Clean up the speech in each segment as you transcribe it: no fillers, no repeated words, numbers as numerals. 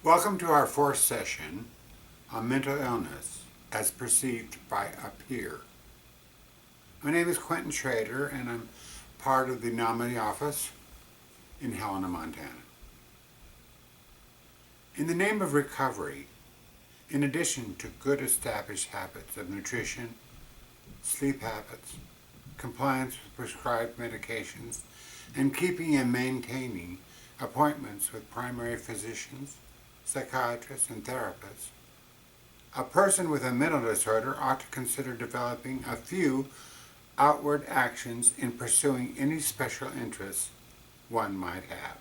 Welcome to our fourth session on mental illness as perceived by a peer. My name is Quentin Schroeter and I'm part of the nominee office in Helena, Montana. In the name of recovery, in addition to good established habits of nutrition, sleep habits, compliance with prescribed medications, and keeping and maintaining appointments with primary physicians, psychiatrists, and therapists, a person with a mental disorder ought to consider developing a few outward actions in pursuing any special interests one might have.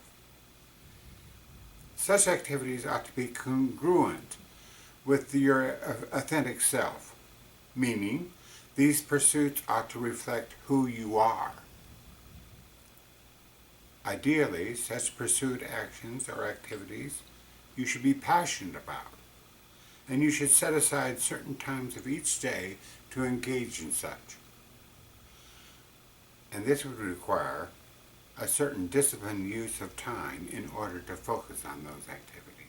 Such activities ought to be congruent with your authentic self, meaning these pursuits ought to reflect who you are. Ideally, such pursued actions or activities you should be passionate about, and you should set aside certain times of each day to engage in such. And this would require a certain disciplined use of time in order to focus on those activities.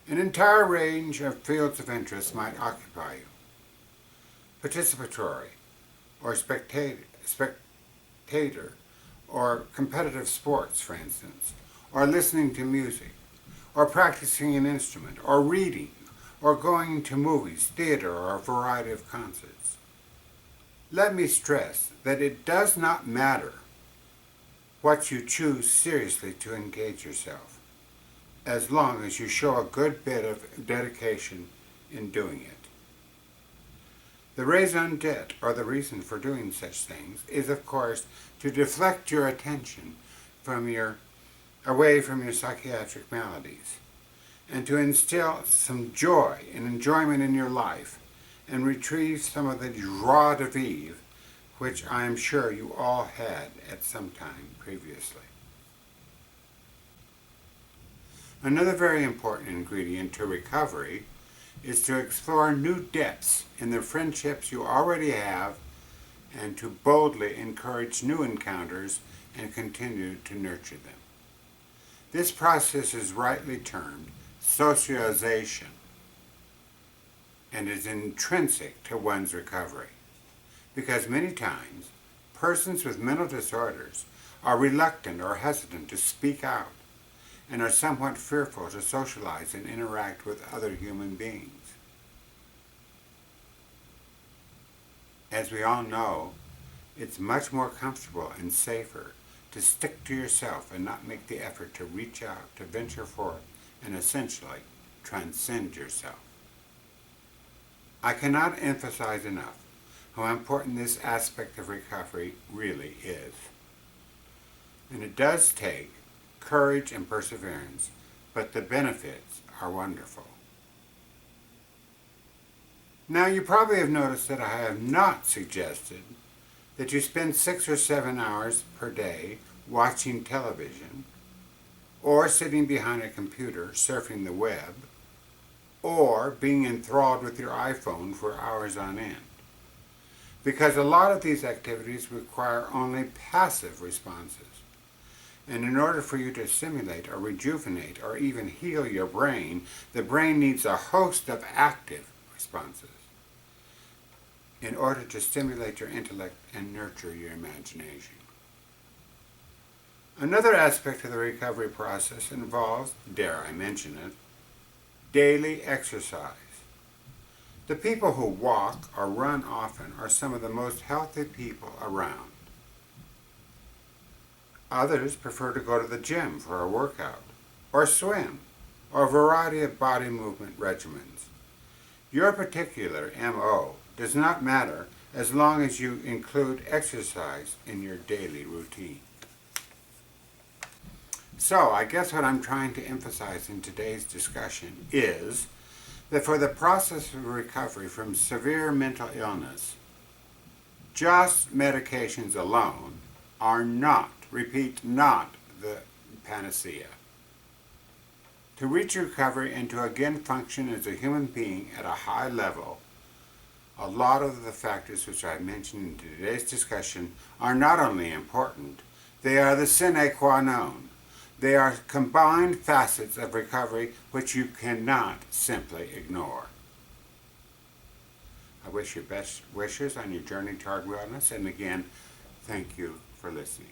An entire range of fields of interest might occupy you. Participatory or spectator or competitive sports, for instance, or listening to music, or practicing an instrument, or reading, or going to movies, theater, or a variety of concerts. Let me stress that it does not matter what you choose seriously to engage yourself, as long as you show a good bit of dedication in doing it. The raison d'etre, or the reason for doing such things, is of course to deflect your attention away from your psychiatric maladies, and to instill some joy and enjoyment in your life, and retrieve some of the joie de vivre which I am sure you all had at some time previously. Another very important ingredient to recovery is to explore new depths in the friendships you already have and to boldly encourage new encounters and continue to nurture them. This process is rightly termed socialization and is intrinsic to one's recovery, because many times persons with mental disorders are reluctant or hesitant to speak out and are somewhat fearful to socialize and interact with other human beings. As we all know, it's much more comfortable and safer to stick to yourself and not make the effort to reach out, to venture forth, and essentially transcend yourself. I cannot emphasize enough how important this aspect of recovery really is. And it does take courage and perseverance, but the benefits are wonderful. Now, you probably have noticed that I have not suggested that you spend 6 or 7 hours per day watching television, or sitting behind a computer surfing the web, or being enthralled with your iPhone for hours on end. Because a lot of these activities require only passive responses. And in order for you to stimulate or rejuvenate or even heal your brain, the brain needs a host of active responses in order to stimulate your intellect and nurture your imagination. Another aspect of the recovery process involves, dare I mention it, daily exercise. The people who walk or run often are some of the most healthy people around. Others prefer to go to the gym for a workout, or swim, or a variety of body movement regimens. Your particular MO does not matter as long as you include exercise in your daily routine. So, I guess what I'm trying to emphasize in today's discussion is that for the process of recovery from severe mental illness, just medications alone are not, repeat, not the panacea. To reach recovery and to again function as a human being at a high level, a lot of the factors which I mentioned in today's discussion are not only important, they are the sine qua non. They are combined facets of recovery which you cannot simply ignore. I wish you best wishes on your journey toward wellness, and again, thank you for listening.